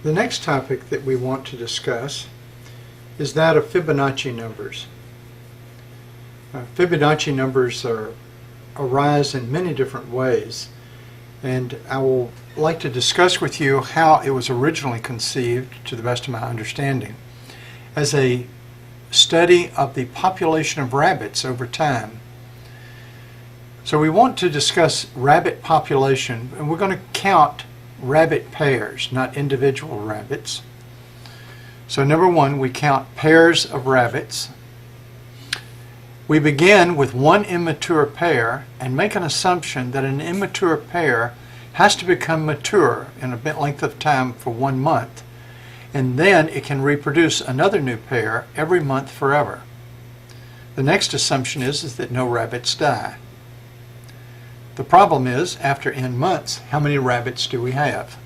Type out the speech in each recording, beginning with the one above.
The next topic that we want to discuss is that of Fibonacci numbers. Fibonacci numbers arise in many different ways, and I will like to discuss with you how it was originally conceived, to the best of my understanding, as a study of the population of rabbits over time. So we want to discuss rabbit population, and we're going to count rabbit pairs, not individual rabbits. So number one, we count pairs of rabbits. We begin with one immature pair and make an assumption that an immature pair has to become mature in a bit length of time for 1 month, and then it can reproduce another new pair every month forever. The next assumption is that no rabbits die. The problem is, after n months, how many rabbits do we have?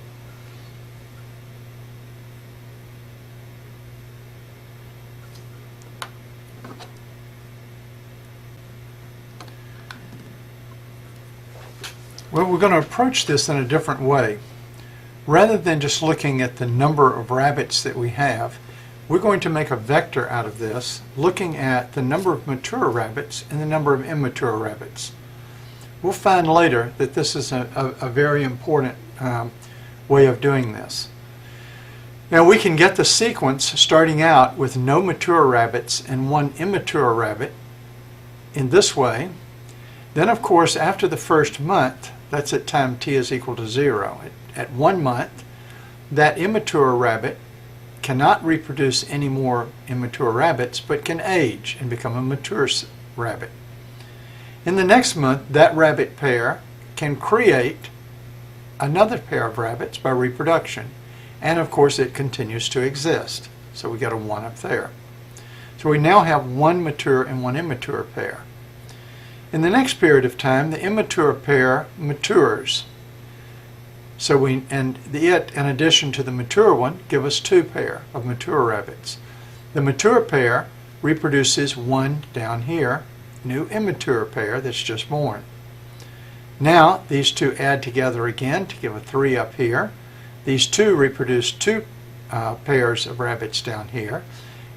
Well, we're going to approach this in a different way. Rather than just looking at the number of rabbits that we have, we're going to make a vector out of this, looking at the number of mature rabbits and the number of immature rabbits. We'll find later that this is a very important way of doing this. Now we can get the sequence starting out with no mature rabbits and one immature rabbit in this way. Then of course after the first month, that's at time t is equal to 0. At 1 month, that immature rabbit cannot reproduce any more immature rabbits, but can age and become a mature rabbit. In the next month, that rabbit pair can create another pair of rabbits by reproduction, and of course it continues to exist. So we got a 1 up there. So we now have one mature and one immature pair. In the next period of time, the immature pair matures. So it, in addition to the mature one, give us 2 pair of mature rabbits. The mature pair reproduces 1 down here, new immature pair that's just born. Now these two add together again to give a 3 up here. These two reproduce 2 pairs of rabbits down here,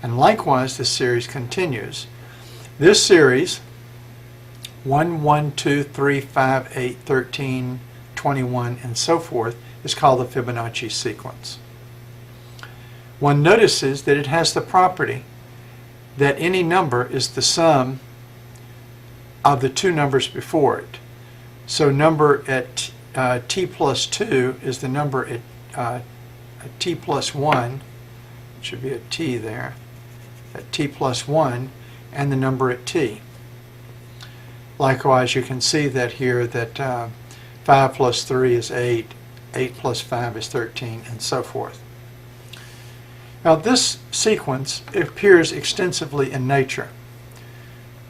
and likewise this series continues. This series 1, 1, 2, 3, 5, 8, 13, 21, and so forth is called the Fibonacci sequence. One notices that it has the property that any number is the sum of the 2 numbers before it. So number at t plus 2 is the number at t plus 1, it should be a t there, at t plus 1, and the number at t. Likewise, you can see that here that 5 plus 3 is 8, 8 plus 5 is 13, and so forth. Now this sequence appears extensively in nature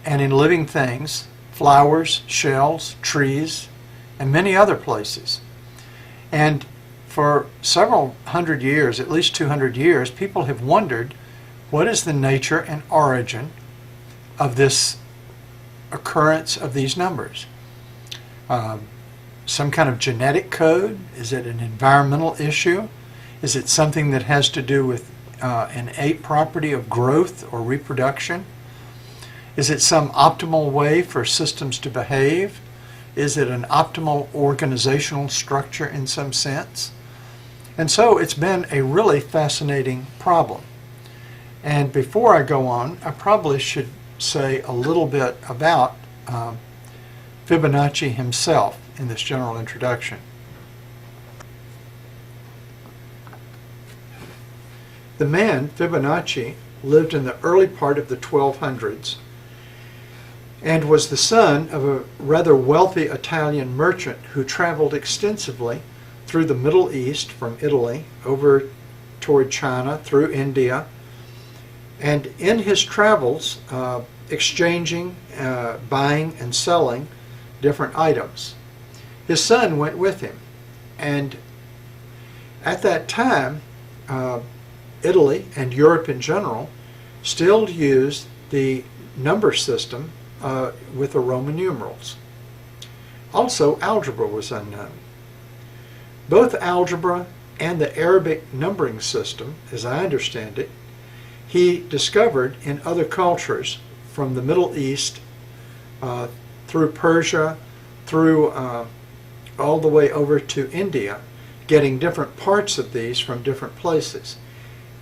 and in living things, flowers, shells, trees, and many other places. And for several hundred years, at least 200 years, people have wondered what is the nature and origin of this occurrence of these numbers. Some kind of genetic code? Is it an environmental issue? Is it something that has to do with an innate property of growth or reproduction? Is it some optimal way for systems to behave? Is it an optimal organizational structure in some sense? And so it's been a really fascinating problem. And before I go on, I probably should say a little bit about Fibonacci himself in this general introduction. The man, Fibonacci, lived in the early part of the 1200s and was the son of a rather wealthy Italian merchant who traveled extensively through the Middle East from Italy over toward China, through India, and in his travels exchanging, buying and selling different items. His son went with him, and at that time Italy and Europe in general still used the number system with the Roman numerals. Also, algebra was unknown. Both algebra and the Arabic numbering system, as I understand it, he discovered in other cultures from the Middle East through Persia, through all the way over to India, getting different parts of these from different places.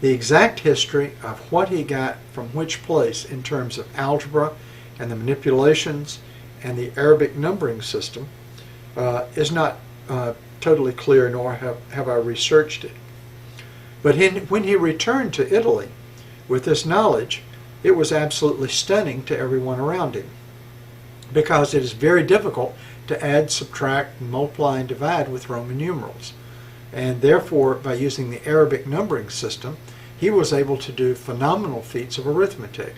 The exact history of what he got from which place in terms of algebra and the manipulations and the Arabic numbering system is not totally clear, nor have I researched it. But when he returned to Italy with this knowledge, it was absolutely stunning to everyone around him, because it is very difficult to add, subtract, multiply, and divide with Roman numerals. And therefore, by using the Arabic numbering system, he was able to do phenomenal feats of arithmetic.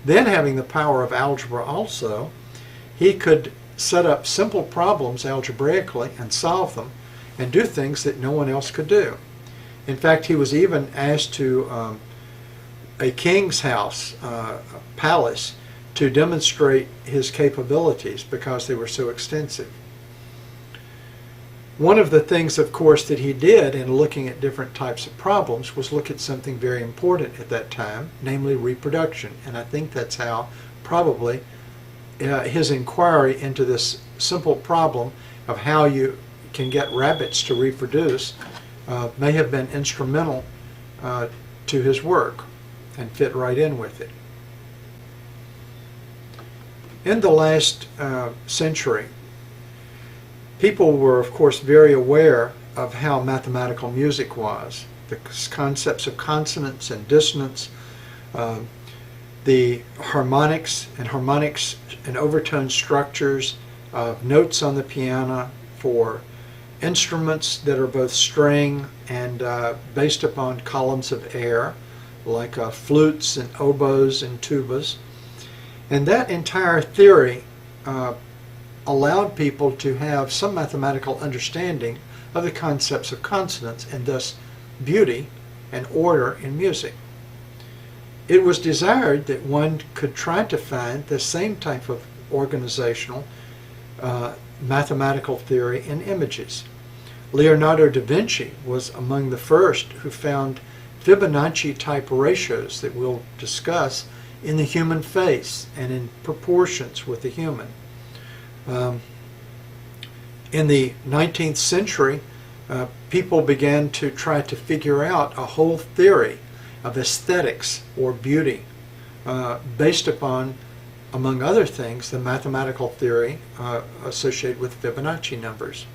Then, having the power of algebra also, he could set up simple problems algebraically and solve them and do things that no one else could do. In fact, he was even asked to a king's house, palace, to demonstrate his capabilities because they were so extensive. One of the things, of course, that he did in looking at different types of problems was look at something very important at that time, namely reproduction. And I think that's how probably his inquiry into this simple problem of how you can get rabbits to reproduce may have been instrumental to his work and fit right in with it. In the last century, people were, of course, very aware of how mathematical music was. The concepts of consonance and dissonance, the harmonics and overtone structures of notes on the piano for instruments that are both string and based upon columns of air, like flutes and oboes and tubas. And that entire theory allowed people to have some mathematical understanding of the concepts of consonance and thus beauty and order in music. It was desired that one could try to find the same type of organizational mathematical theory in images. Leonardo da Vinci was among the first who found Fibonacci type ratios that we'll discuss in the human face and in proportions with the human. In the 19th century, people began to try to figure out a whole theory of aesthetics or beauty based upon, among other things, the mathematical theory associated with Fibonacci numbers.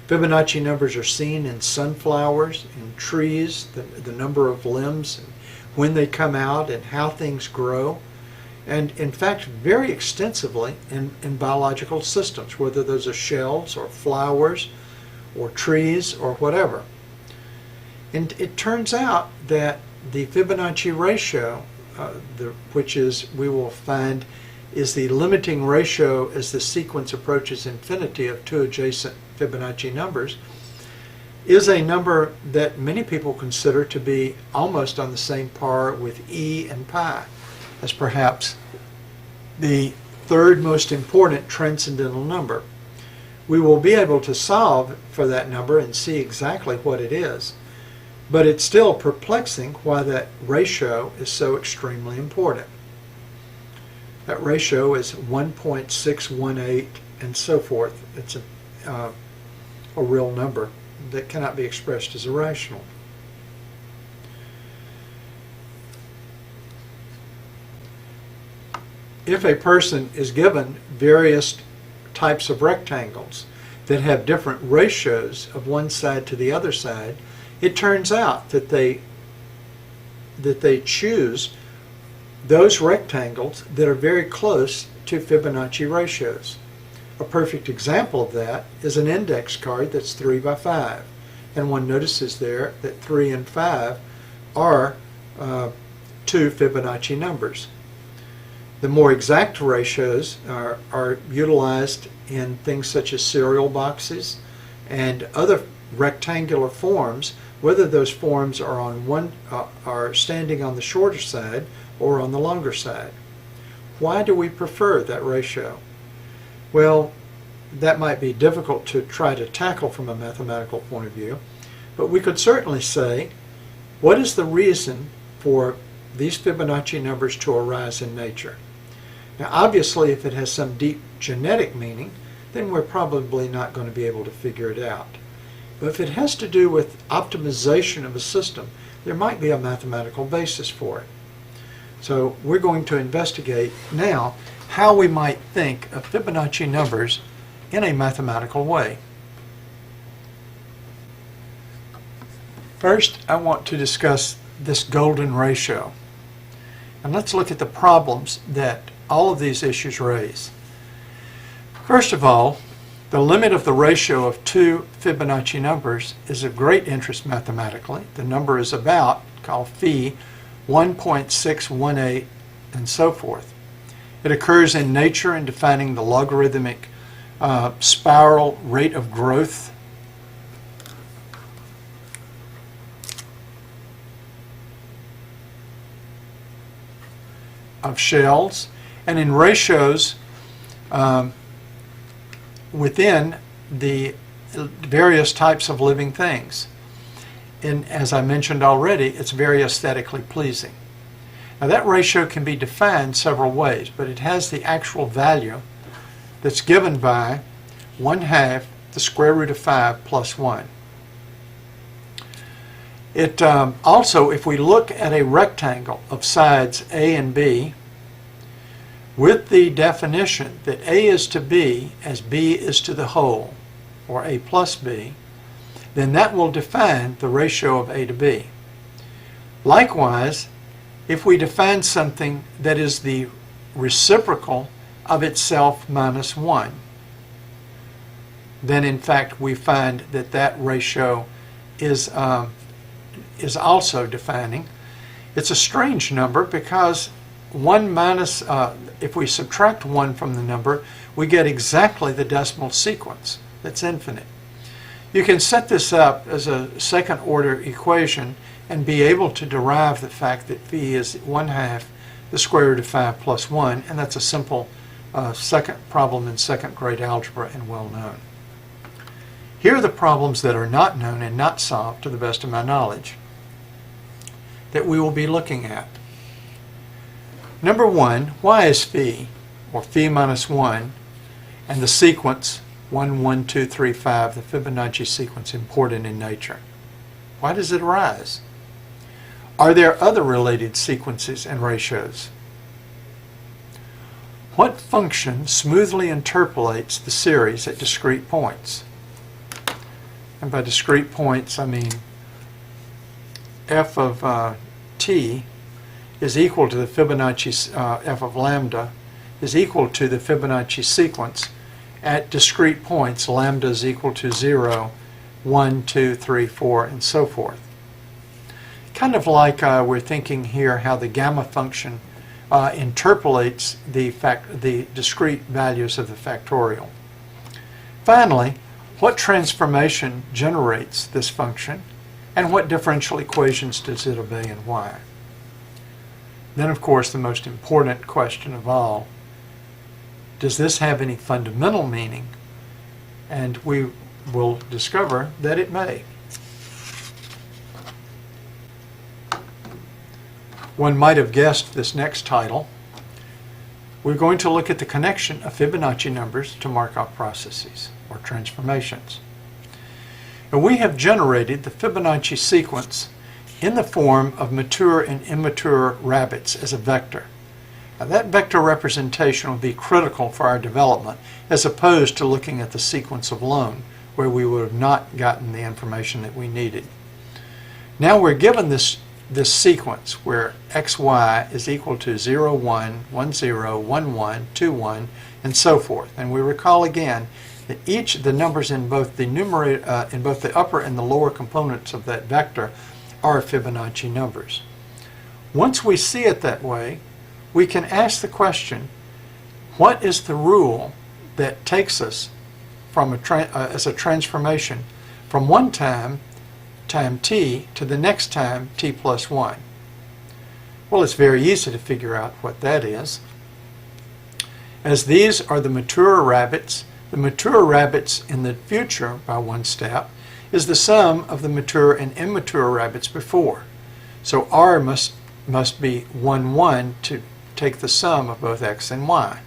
Fibonacci numbers are seen in sunflowers, in trees, the number of limbs, and when they come out and how things grow, and in fact very extensively in biological systems, whether those are shells or flowers or trees or whatever. And it turns out that the Fibonacci ratio, which is, we will find, is the limiting ratio as the sequence approaches infinity of two adjacent Fibonacci numbers, is a number that many people consider to be almost on the same par with E and pi, as perhaps the third most important transcendental number. We will be able to solve for that number and see exactly what it is, but it's still perplexing why that ratio is so extremely important. That ratio is 1.618 and so forth. It's a real number that cannot be expressed as irrational. If a person is given various types of rectangles that have different ratios of one side to the other side, it turns out that they choose those rectangles that are very close to Fibonacci ratios. A perfect example of that is an index card that's 3 by 5, and one notices there that 3 and 5 are two Fibonacci numbers. The more exact ratios are utilized in things such as cereal boxes and other rectangular forms, whether those forms are are standing on the shorter side or on the longer side. Why do we prefer that ratio? Well, that might be difficult to try to tackle from a mathematical point of view, But we could certainly say, what is the reason for these Fibonacci numbers to arise in nature? Now obviously if it has some deep genetic meaning, then we're probably not going to be able to figure it out. But if it has to do with optimization of a system, there might be a mathematical basis for it. So we're going to investigate now how we might think of Fibonacci numbers in a mathematical way. First, I want to discuss this golden ratio. And let's look at the problems that all of these issues raise. First of all, the limit of the ratio of two Fibonacci numbers is of great interest mathematically. The number is about, called phi, 1.618, and so forth. It occurs in nature in defining the logarithmic spiral rate of growth of shells, and in ratios within the various types of living things. And as I mentioned already, it's very aesthetically pleasing. Now that ratio can be defined several ways, but it has the actual value that's given by 1/2 the square root of 5 plus 1. It also, if we look at a rectangle of sides A and B, with the definition that A is to B as B is to the whole, or A plus B, then that will define the ratio of A to B. Likewise, if we define something that is the reciprocal of itself minus 1, then in fact we find that that ratio is also defining. It's a strange number because 1 minus, if we subtract 1 from the number, we get exactly the decimal sequence. That's infinite. You can set this up as a second order equation and be able to derive the fact that phi is 1/2 the square root of 5 plus 1, and that's a simple second problem in second grade algebra and well known. Here are the problems that are not known and not solved to the best of my knowledge that we will be looking at. Number 1, why is phi, or phi minus 1, and the sequence 1, 1, 2, 3, 5, the Fibonacci sequence, important in nature? Why does it arise? Are there other related sequences and ratios? What function smoothly interpolates the series at discrete points? And by discrete points, I mean f of t is equal to the Fibonacci, f of lambda is equal to the Fibonacci sequence at discrete points. Lambda is equal to 0, 1, 2, 3, 4, and so forth. Kind of like we're thinking here how the gamma function interpolates the discrete values of the factorial. Finally, what transformation generates this function, and what differential equations does it obey and why? Then, of course, the most important question of all, does this have any fundamental meaning? And we will discover that it may. One might have guessed this next title. We're going to look at the connection of Fibonacci numbers to Markov processes, or transformations. And we have generated the Fibonacci sequence in the form of mature and immature rabbits as a vector. Now, that vector representation will be critical for our development as opposed to looking at the sequence alone, where we would have not gotten the information that we needed. Now we're given this sequence where xy is equal to 0, 1, 1, 0, 1, 1, 2, 1, and so forth. And we recall again that each of the numbers in both the numerator, in both the upper and the lower components of that vector are Fibonacci numbers. Once we see it that way, we can ask the question, what is the rule that takes us from as a transformation from one time t to the next time t plus 1? Well, it's very easy to figure out what that is. As these are the mature rabbits in the future, by one step, is the sum of the mature and immature rabbits before. So R must be 1, 1 to take the sum of both X and Y.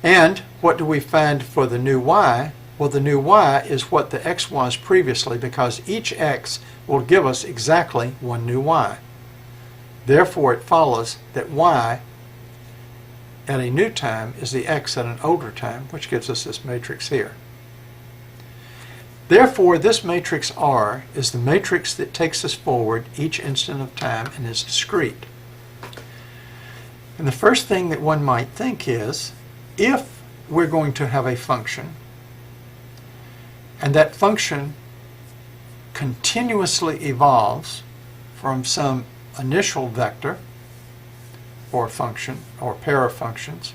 And what do we find for the new Y? Well, the new Y is what the X was previously, because each X will give us exactly one new Y. Therefore, it follows that Y at a new time is the X at an older time, which gives us this matrix here. Therefore, this matrix R is the matrix that takes us forward each instant of time and is discrete. And the first thing that one might think is, if we're going to have a function, and that function continuously evolves from some initial vector or function or pair of functions,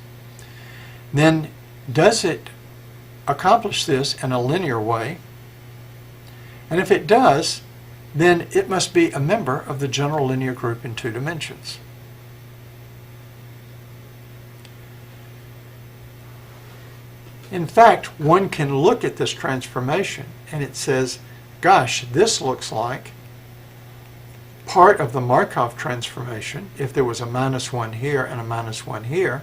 then does it accomplish this in a linear way? And if it does, then it must be a member of the general linear group in 2 dimensions. In fact, one can look at this transformation and it says, gosh, this looks like part of the Markov transformation, if there was a -1 here and a -1 here,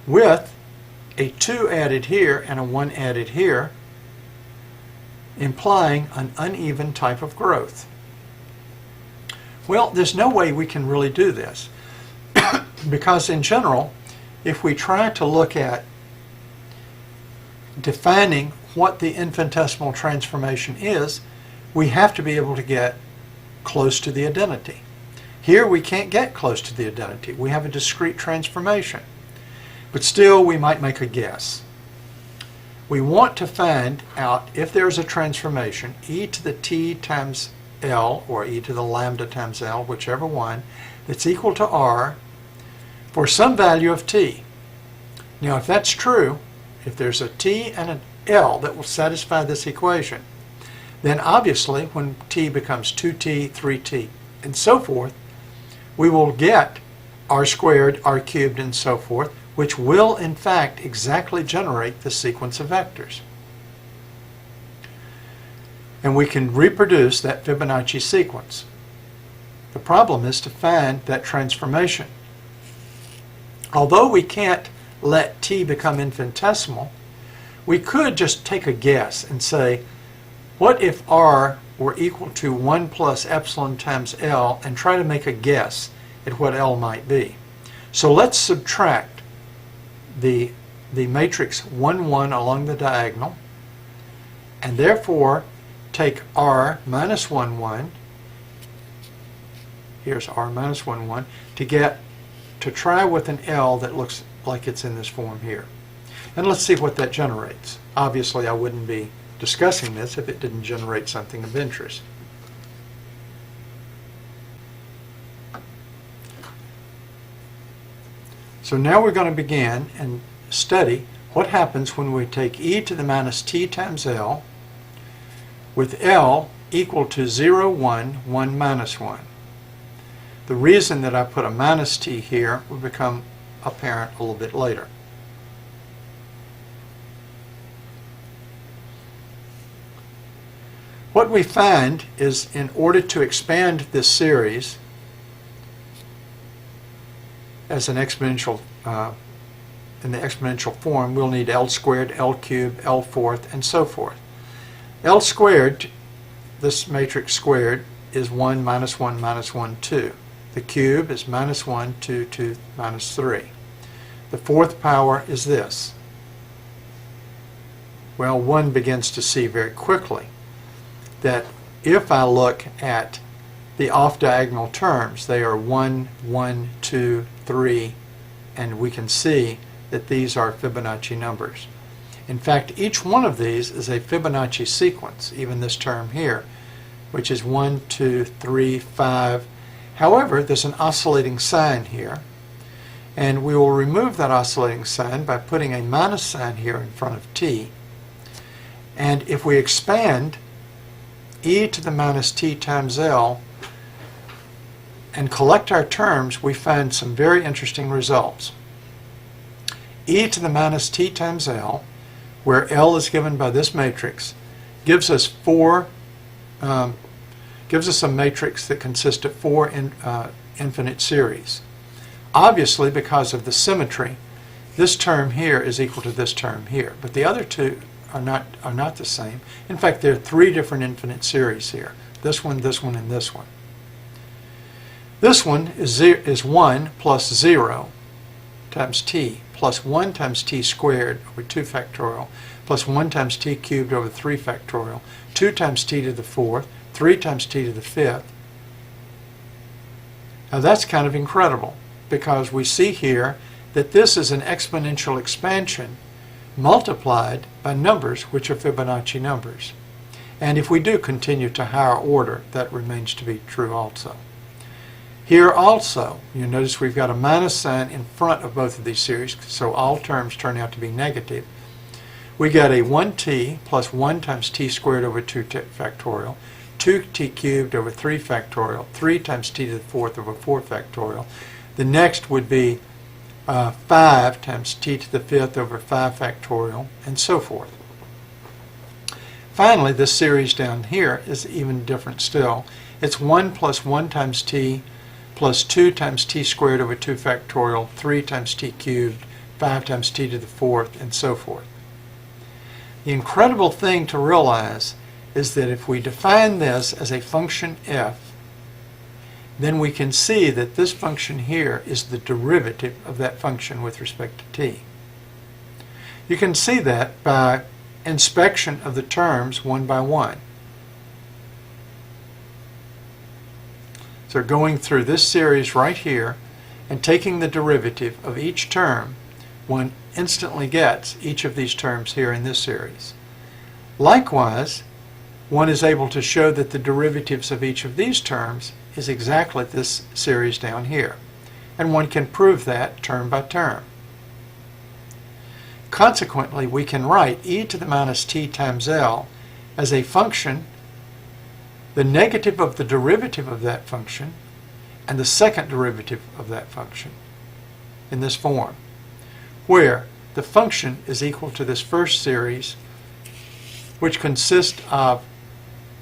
with a 2 added here and a 1 added here, implying an uneven type of growth. Well, there's no way we can really do this, because in general, if we try to look at defining what the infinitesimal transformation is, we have to be able to get close to the identity. Here we can't get close to the identity. We have a discrete transformation. But still, we might make a guess. We want to find out if there's a transformation, e to the t times L, or e to the lambda times L, whichever one, that's equal to R for some value of t. Now, if that's true, if there's a t and an L that will satisfy this equation, then obviously when t becomes 2t, 3t, and so forth, we will get r squared, r cubed, and so forth, which will in fact exactly generate the sequence of vectors. And we can reproduce that Fibonacci sequence. The problem is to find that transformation. Although we can't let t become infinitesimal, we could just take a guess and say, what if r were equal to 1 plus epsilon times L, and try to make a guess at what L might be. So let's subtract the matrix 1, 1 along the diagonal, and therefore take r minus 1, 1, here's r minus 1, 1, to try with an L that looks like it's in this form here. And let's see what that generates. Obviously, I wouldn't be discussing this if it didn't generate something of interest. So now we're going to begin and study what happens when we take e to the minus t times L with L equal to 0, 1, 1 minus 1. The reason that I put a minus t here will become apparent a little bit later. What we find is, in order to expand this series as an exponential, in the exponential form, we'll need L squared, L cubed, L fourth, and so forth. L squared, this matrix squared, is 1 minus 1 minus 1, 2. The cube is minus 1, 2, 2, minus 3. The fourth power is this. Well, one begins to see very quickly that if I look at the off-diagonal terms, they are 1, 1, 2, 3, and we can see that these are Fibonacci numbers. In fact, each one of these is a Fibonacci sequence, even this term here, which is 1, 2, 3, 5. However, there's an oscillating sign here, and we will remove that oscillating sign by putting a minus sign here in front of t. And if we expand e to the minus t times L and collect our terms, we find some very interesting results. E to the minus t times L, where L is given by this matrix, gives us gives us a matrix that consists of four infinite series. Obviously, because of the symmetry, this term here is equal to this term here, but the other two are not the same. In fact, there are three different infinite series here. This one, and this one. This one is 1 plus 0 times t plus 1 times t squared over 2 factorial plus 1 times t cubed over 3 factorial, 2 times t to the 4th, 3 times t to the 5th. Now that's kind of incredible, because we see here that this is an exponential expansion multiplied by numbers which are Fibonacci numbers. And if we do continue to higher order, that remains to be true also. Here also, you notice we've got a minus sign in front of both of these series, so all terms turn out to be negative. We got a 1t plus 1 times t squared over 2 factorial, 2t cubed over 3 factorial, 3 times t to the 4th over 4 factorial. The next would be 5 times t to the 5th over 5 factorial, and so forth. Finally, this series down here is even different still. It's 1 plus 1 times t plus 2 times t squared over 2 factorial, 3 times t cubed, 5 times t to the 4th, and so forth. The incredible thing to realize is that if we define this as a function f, then we can see that this function here is the derivative of that function with respect to t. You can see that by inspection of the terms one by one. So going through this series right here and taking the derivative of each term, one instantly gets each of these terms here in this series. Likewise, one is able to show that the derivatives of each of these terms is exactly this series down here, and one can prove that term by term. Consequently, we can write e to the minus t times L as a function, the negative of the derivative of that function, and the second derivative of that function in this form, where the function is equal to this first series, which consists of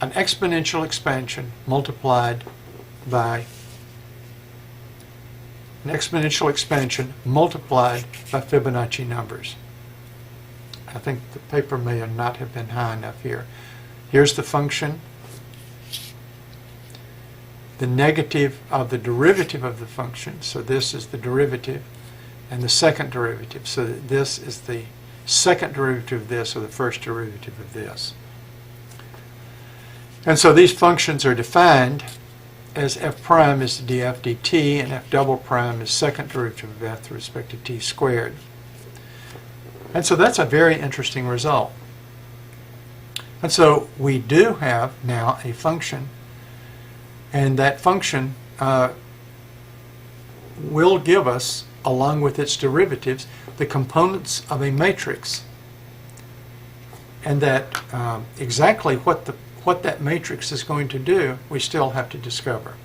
an exponential expansion multiplied by Fibonacci numbers. I think the paper may not have been high enough here. Here's the function, the negative of the derivative of the function, so this is the derivative, and the second derivative, so that this is the second derivative of this, or the first derivative of this. And so these functions are defined as f prime is df dt, and f double prime is second derivative of f with respect to t squared. And so that's a very interesting result. And so we do have now a function, and that function will give us, along with its derivatives, the components of a matrix, and that exactly what that matrix is going to do, we still have to discover.